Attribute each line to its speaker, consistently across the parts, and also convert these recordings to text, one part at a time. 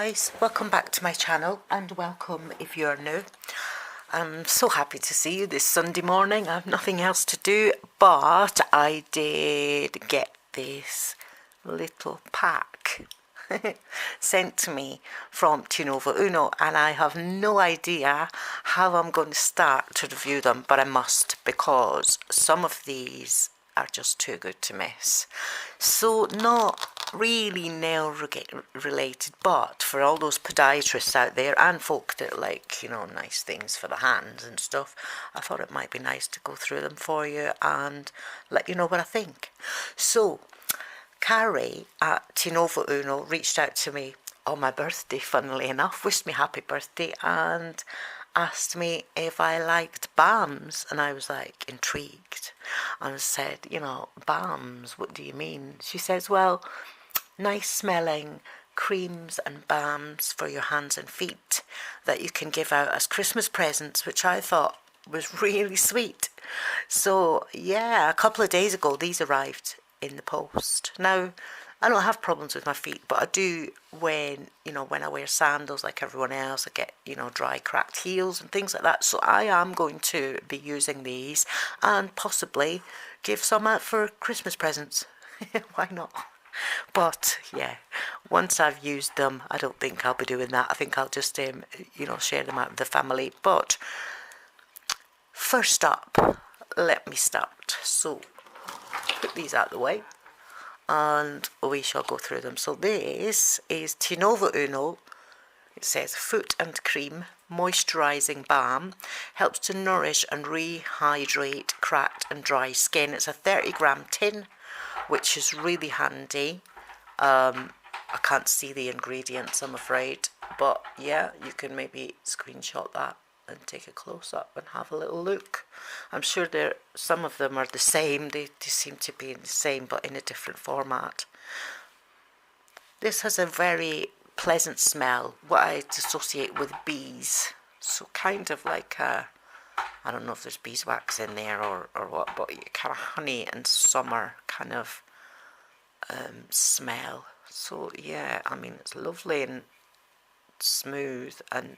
Speaker 1: guys, welcome back to my channel and welcome if you're new. I'm so happy to see you this Sunday morning. I have nothing else to do, but I did get this little pack sent to me from TinovoUno, and I have no idea how I'm going to start to review them, but I must, because some of these are just too good to miss. So not really nail related, but for all those podiatrists out there and folk that like, you know, nice things for the hands and stuff, I thought it might be nice to go through them for you and let you know what I think. So Carrie at TinovoUno reached out to me on my birthday, funnily enough, wished me happy birthday and asked me if I liked balms, and I was like intrigued and said, you know, balms, what do you mean? She says, well, nice smelling creams and balms for your hands and feet that you can give out as Christmas presents, which I thought was really sweet. So yeah, a couple of days ago these arrived in the post. Now I don't have problems with my feet, but I do when I wear sandals like everyone else. I get, dry, cracked heels and things like that. So I am going to be using these and possibly give some out for Christmas presents. Why not? But yeah, once I've used them, I don't think I'll be doing that. I think I'll just, share them out with the family. But first up, let me start. So put these out of the way and we shall go through them. So this is TinovoUno. It says foot and cream moisturising balm, helps to nourish and rehydrate cracked and dry skin. It's a 30-gram tin, which is really handy. I can't see the ingredients, I'm afraid, but yeah, you can maybe screenshot that and take a close-up and have a little look. I'm sure some of them are the same. They seem to be the same, but in a different format. This has a very pleasant smell, what I associate with bees. So kind of like I don't know if there's beeswax in there or what, but kind of honey and summer kind of smell. So yeah, I mean, it's lovely and smooth, and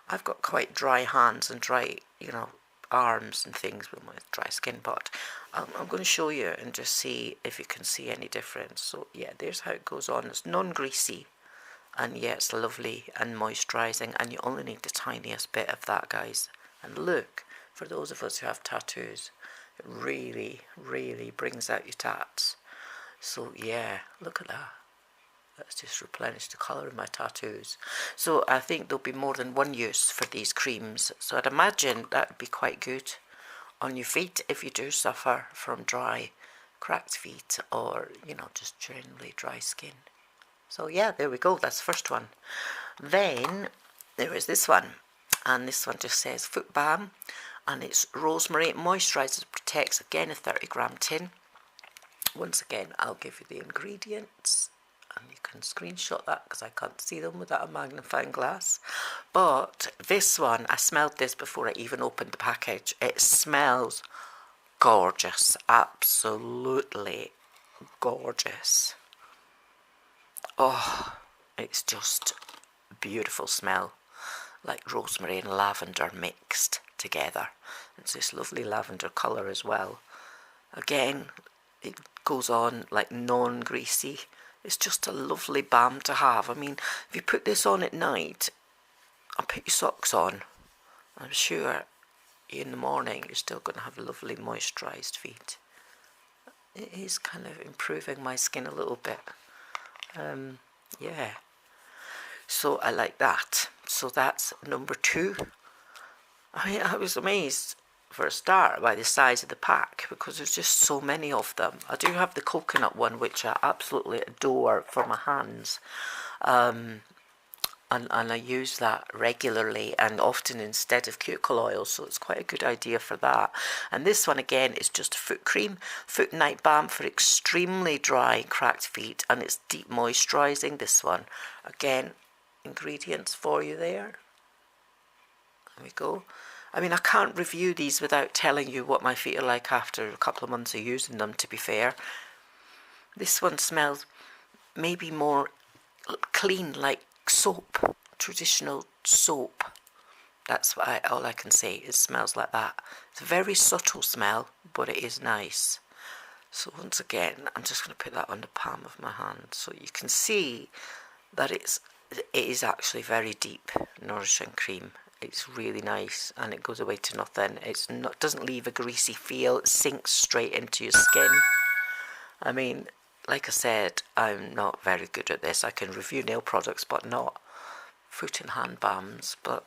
Speaker 1: I've got quite dry hands and dry, arms and things with my dry skin, but I'm going to show you and just see if you can see any difference. So yeah, there's how it goes on. It's non-greasy, and yeah, it's lovely and moisturising, and you only need the tiniest bit of that, guys. And look, for those of us who have tattoos, it really, really brings out your tats. So yeah, look at that. That's just replenished the colour of my tattoos. So I think there'll be more than one use for these creams. So I'd imagine that would be quite good on your feet if you do suffer from dry, cracked feet, or, just generally dry skin. So yeah, there we go. That's the first one. Then there is this one. And this one just says foot balm. And it's rosemary. It moisturises, protects. Again, a 30-gram tin. Once again, I'll give you the ingredients. And you can screenshot that because I can't see them without a magnifying glass. But this one, I smelled this before I even opened the package. It smells gorgeous. Absolutely gorgeous. Oh, it's just a beautiful smell. Like rosemary and lavender mixed together. It's this lovely lavender colour as well. Again, it goes on like non-greasy. It's just a lovely balm to have. I mean, if you put this on at night and put your socks on, I'm sure in the morning you're still going to have lovely moisturised feet. It is kind of improving my skin a little bit. Yeah. So I like that. So that's number 2. I mean, I was amazed for a start by the size of the pack because there's just so many of them. I do have the coconut one, which I absolutely adore for my hands, and I use that regularly and often instead of cuticle oil, so it's quite a good idea for that. And this one again is just a foot cream, foot night balm for extremely dry cracked feet, and it's deep moisturising. This one again, ingredients for you there. There we go. I mean, I can't review these without telling you what my feet are like after a couple of months of using them, to be fair. This one smells maybe more clean, like soap, traditional soap. That's what all I can say. It smells like that. It's a very subtle smell, but it is nice. So once again, I'm just going to put that on the palm of my hand so you can see that it is actually very deep, nourishing cream. It's really nice and it goes away to nothing. Doesn't leave a greasy feel. It sinks straight into your skin. I mean, like I said, I'm not very good at this. I can review nail products, but not foot and hand balms. But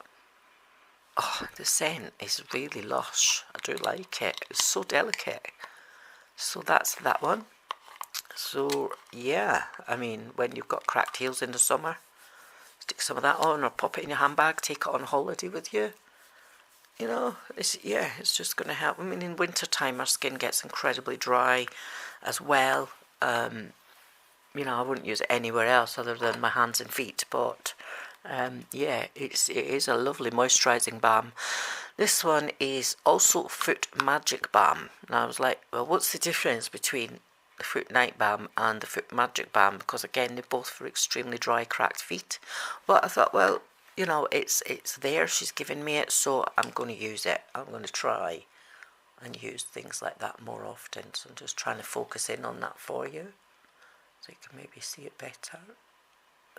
Speaker 1: oh, the scent is really lush. I do like it. It's so delicate. So that's that one. So yeah, I mean, when you've got cracked heels in the summer, stick some of that on or pop it in your handbag, take it on holiday with you. You know, it's just going to help. I mean, in winter time, our skin gets incredibly dry as well. You know, I wouldn't use it anywhere else other than my hands and feet, but yeah, it is a lovely moisturising balm. This one is also Foot Magic Balm. Now I was like, well, what's the difference between the Foot Night Balm and the Foot Magic Balm? Because again, they're both for extremely dry, cracked feet. But I thought, well, you know, it's there. She's given me it, so I'm going to use it. I'm going to try and use things like that more often. So I'm just trying to focus in on that for you, so you can maybe see it better.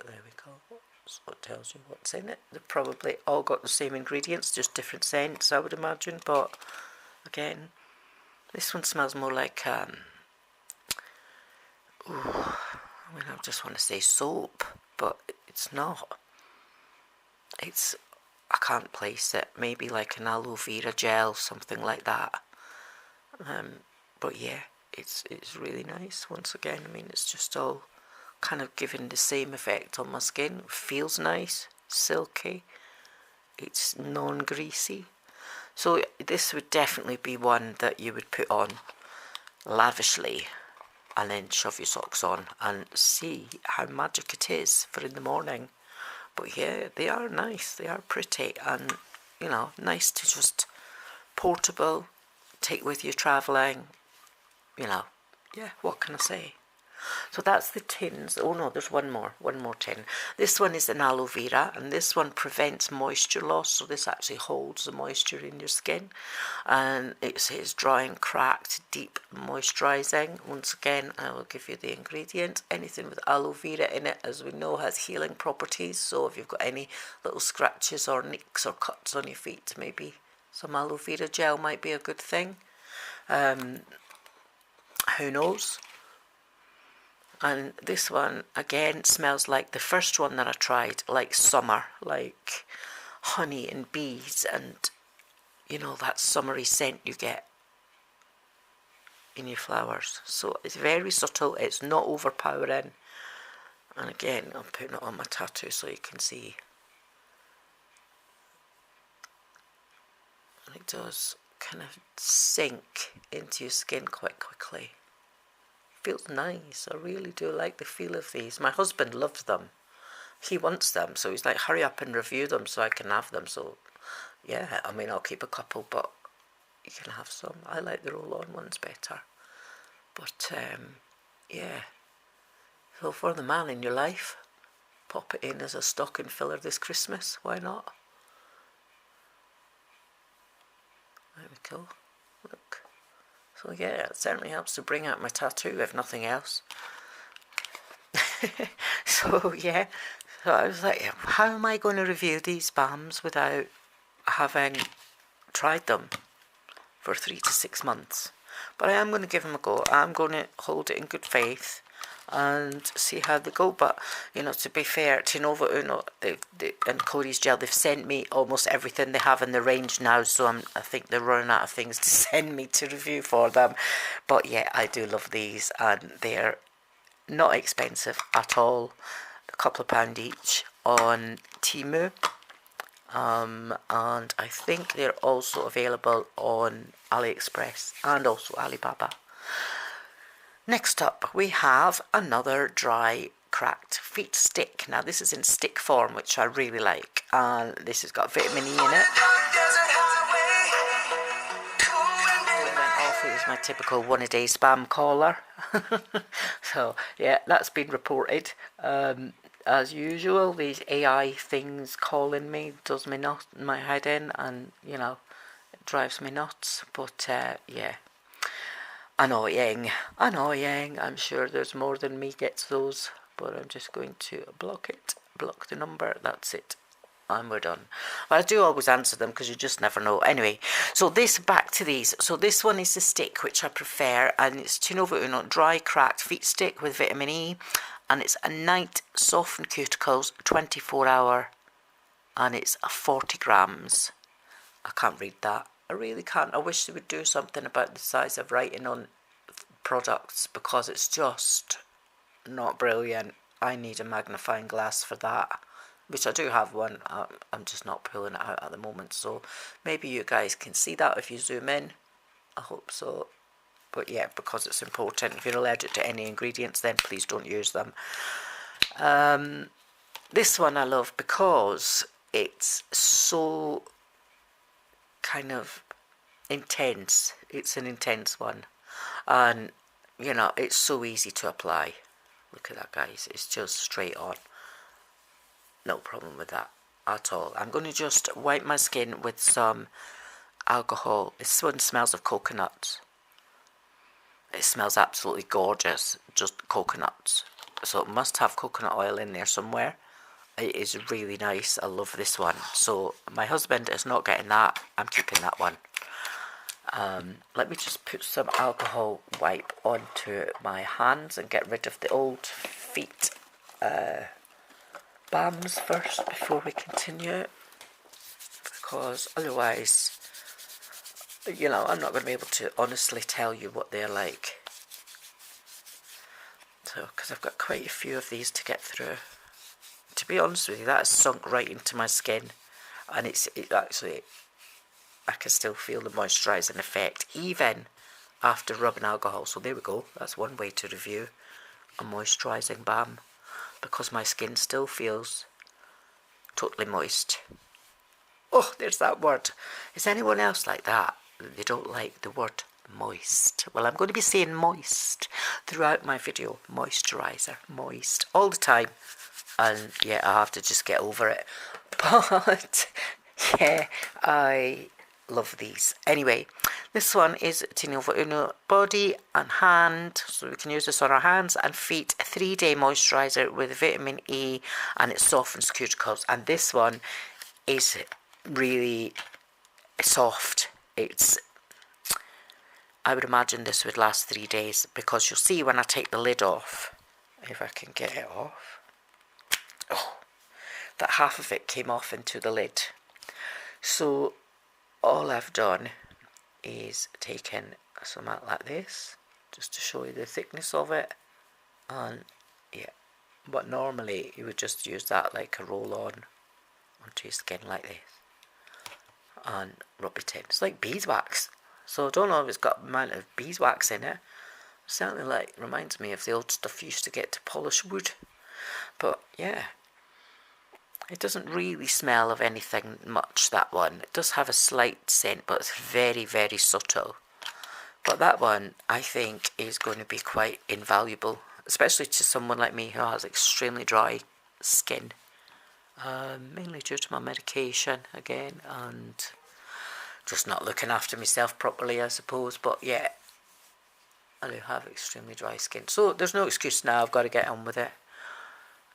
Speaker 1: There we go. So it tells you what's in it. They've probably all got the same ingredients, just different scents, I would imagine. But again, this one smells more like I mean, I just want to say soap, but it's not. I can't place it. Maybe like an aloe vera gel, something like that. But yeah, it's really nice. Once again, I mean, it's just all kind of giving the same effect on my skin. Feels nice, silky. It's non-greasy. So this would definitely be one that you would put on lavishly and then shove your socks on and see how magic it is for in the morning. But yeah, they are nice. They are pretty and, you know, nice to just portable, take with you travelling, you know. Yeah, what can I say? So that's the tins. Oh no, there's one more tin. This one is an aloe vera, and this one prevents moisture loss. So this actually holds the moisture in your skin, and it says dry and cracked, deep moisturising. Once again, I will give you the ingredients. Anything with aloe vera in it, as we know, has healing properties. So if you've got any little scratches or nicks or cuts on your feet, maybe some aloe vera gel might be a good thing. Who knows? And this one, again, smells like the first one that I tried, like summer, like honey and bees and, you know, that summery scent you get in your flowers. So it's very subtle, it's not overpowering. And again, I'm putting it on my tattoo so you can see. And it does kind of sink into your skin quite quickly. Feels nice. I really do like the feel of these. My husband loves them. He wants them, so he's like, hurry up and review them so I can have them. So yeah, I mean, I'll keep a couple, but you can have some. I like the roll-on ones better. But yeah, so for the man in your life, pop it in as a stocking filler this Christmas. Why not? There we go. Look. So yeah, it certainly helps to bring out my tattoo, if nothing else. So yeah, so I was like, how am I going to review these balms without having tried them for 3 to 6 months? But I am going to give them a go. I'm going to hold it in good faith and see how they go. But, you know, to be fair, TinovoUno and Cody's Gel, they've sent me almost everything they have in the range now, so I think they're running out of things to send me to review for them. But yeah, I do love these, and they're not expensive at all. A couple of £2 each on Temu. And I think they're also available on AliExpress and also Alibaba. Next up, we have another dry cracked feet stick. Now this is in stick form, which I really like, and this has got vitamin E in it. It went off. It was my typical one-a-day spam caller. So yeah, that's been reported. as usual, these AI things calling me does me not my head in, and you know, it drives me nuts. But yeah, annoying. I'm sure there's more than me gets those, but I'm just going to block it, block the number. That's it. And we're done. But I do always answer them because you just never know. Anyway, so back to these. So this one is the stick, which I prefer, and it's TinovoUno Dry Cracked Feet Stick with vitamin E, and it's a night softened cuticles 24-hour, and it's 40 grams. I can't read that. I really can't. I wish they would do something about the size of writing on products, because it's just not brilliant. I need a magnifying glass for that, which I do have one. I'm just not pulling it out at the moment, so maybe you guys can see that if you zoom in. I hope so. But yeah, because it's important. If you're allergic to any ingredients, then please don't use them. This one I love because it's so kind of intense. It's an intense one, and you know, it's so easy to apply. Look at that, guys. It's just straight on. No problem with that at all. I'm going to just wipe my skin with some alcohol. This one smells of coconuts. It smells absolutely gorgeous, just coconuts. So it must have coconut oil in there somewhere. It is really nice. I love this one. So my husband is not getting that. I'm keeping that one. Let me just put some alcohol wipe onto my hands and get rid of the old feet balms first before we continue, because otherwise, you know, I'm not going to be able to honestly tell you what they're like. So, because I've got quite a few of these to get through. To be honest with you, that has sunk right into my skin, and it actually, I can still feel the moisturising effect even after rubbing alcohol. So there we go. That's one way to review a moisturising balm, because my skin still feels totally moist. Oh, there's that word. Is anyone else like that? They don't like the word moist. Well, I'm going to be saying moist throughout my video. Moisturiser, moist, all the time. And yeah, I have to just get over it. But yeah, I love these. Anyway, this one is TinovoUno Body and Hand, so we can use this on our hands and feet. A 3-day moisturiser with vitamin E, and it softens cuticles. And this one is really soft. I would imagine this would last 3 days, because you'll see when I take the lid off, if I can get it off, oh, that half of it came off into the lid. So all I've done is taken some out like this, just to show you the thickness of it, and yeah, but normally you would just use that like a roll on onto your skin like this and rub it in. It's like beeswax, so I don't know if it's got amount of beeswax in it. It certainly like reminds me of the old stuff you used to get to polish wood. But yeah, it doesn't really smell of anything much, that one. It does have a slight scent, but it's very, very subtle. But that one, I think, is going to be quite invaluable, especially to someone like me who has extremely dry skin. Mainly due to my medication, again, and just not looking after myself properly, I suppose. But yeah, I do have extremely dry skin. So there's no excuse now. I've got to get on with it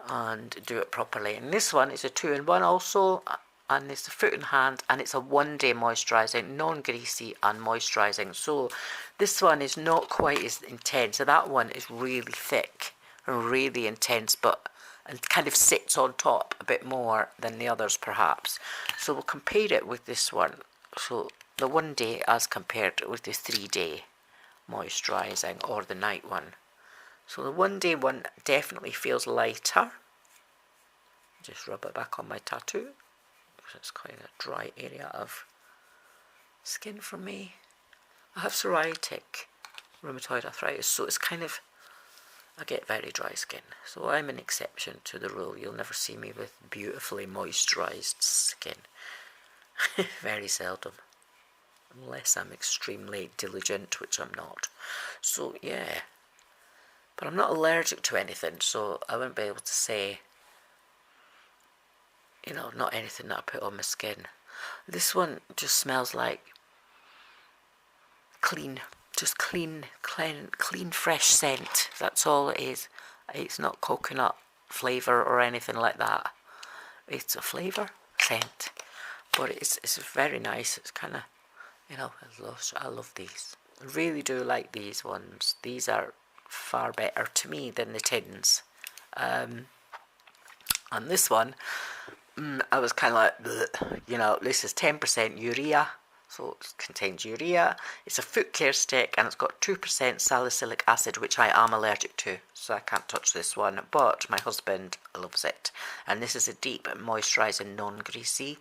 Speaker 1: and do it properly. And this one is a 2-in-1 also, and it's a foot and hand, and it's a 1-day moisturising, non-greasy and moisturising. So this one is not quite as intense. So that one is really thick and really intense, but and kind of sits on top a bit more than the others perhaps. So we'll compare it with this one. So the 1 day as compared with the 3-day moisturising, or the night one. So the 1-day one definitely feels lighter. Just rub it back on my tattoo, because it's quite a dry area of skin for me. I have psoriatic rheumatoid arthritis, so it's kind of, I get very dry skin. So I'm an exception to the rule. You'll never see me with beautifully moisturised skin. Very seldom. Unless I'm extremely diligent, which I'm not. So yeah. But I'm not allergic to anything, so I wouldn't be able to say you know, not anything that I put on my skin. This one just smells like clean, just clean, fresh scent. That's all it is. It's not coconut flavour or anything like that. It's a flavour scent, but it's very nice. It's kind of, you know, I love these. I really do like these ones. These are far better to me than the tins. And this one, I was kind of like, bleh. You know, this is 10% urea, so it contains urea. It's a foot care stick, and it's got 2% salicylic acid, which I am allergic to, so I can't touch this one, but my husband loves it. And this is a deep moisturising, non-greasy,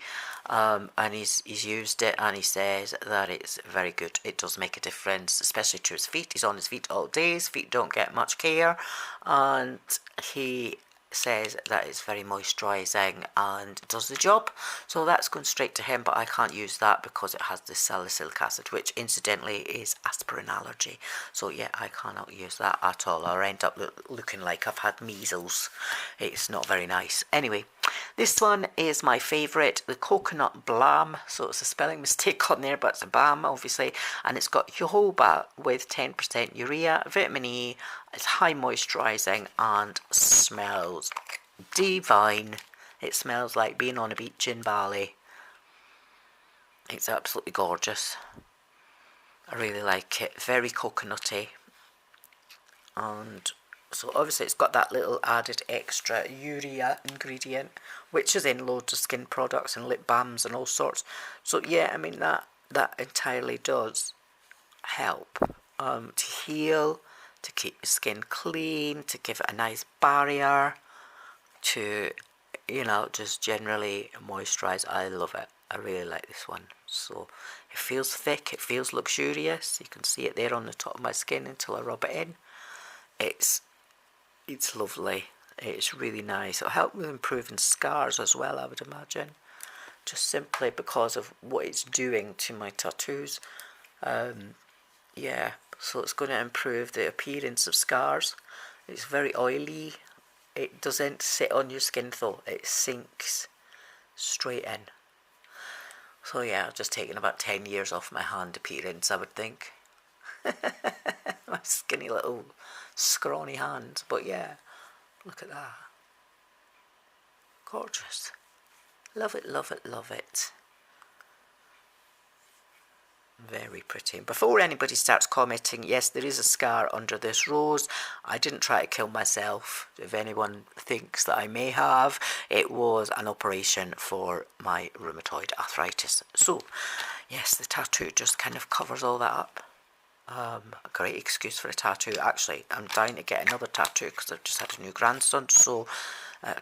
Speaker 1: and he's used it, and he says that it's very good. It does make a difference, especially to his feet. He's on his feet all day. His feet don't get much care, and he says that it's very moisturising and does the job, so that's going straight to him. But I can't use that because it has the salicylic acid, which incidentally is aspirin allergy, so yeah, I cannot use that at all, or end up looking like I've had measles. It's not very nice. Anyway, this one is my favourite, the coconut balm. So it's a spelling mistake on there, but it's a balm obviously, and it's got jojoba with 10% urea, vitamin E. It's high moisturising and smells divine. It smells like being on a beach in Bali. It's absolutely gorgeous. I really like it. Very coconutty. And so obviously it's got that little added extra urea ingredient, which is in loads of skin products and lip balms and all sorts. So yeah, I mean that entirely does help to heal, to keep your skin clean, to give it a nice barrier, to, you know, just generally moisturise. I love it. I really like this one. So it feels thick, it feels luxurious. You can see it there on the top of my skin until I rub it in. It's lovely. It's really nice. It'll help with improving scars as well, I would imagine, just simply because of what it's doing to my tattoos. Yeah, so it's going to improve the appearance of scars. It's very oily. It doesn't sit on your skin though, it sinks straight in. So yeah, I've just taken about 10 years off my hand appearance, I would think. My skinny little scrawny hands, but yeah, look at that. Gorgeous. Love it, love it, love it. Very pretty. Before anybody starts commenting, yes, there is a scar under this rose. I didn't try to kill myself. If anyone thinks that I may have, it was an operation for my rheumatoid arthritis. So yes, the tattoo just kind of covers all that up. A great excuse for a tattoo. Actually, I'm dying to get another tattoo because I've just had a new grandson. So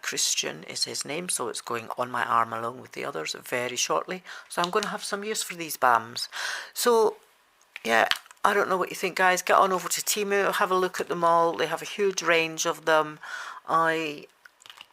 Speaker 1: Christian is his name, so it's going on my arm along with the others very shortly. So I'm going to have some use for these balms. So yeah, I don't know what you think, guys. Get on over to Temu, have a look at them all. They have a huge range of them. I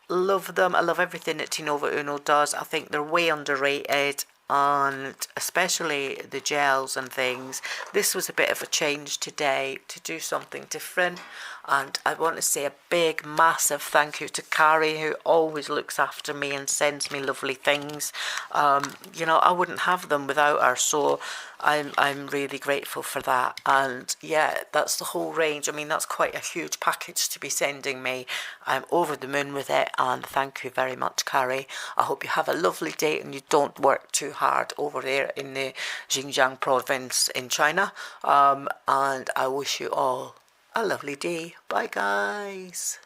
Speaker 1: love them. I love everything that TinovoUno does. I think they're way underrated, and especially the gels and things. This was a bit of a change today to do something different, and I want to say a big massive thank you to Carrie, who always looks after me and sends me lovely things. You know, I wouldn't have them without her, so I'm really grateful for that. And yeah, that's the whole range. I mean, that's quite a huge package to be sending me. I'm over the moon with it, and thank you very much, Carrie. I hope you have a lovely day and you don't work too hard over there in the Xinjiang province in China. And I wish you all a lovely day. Bye, guys.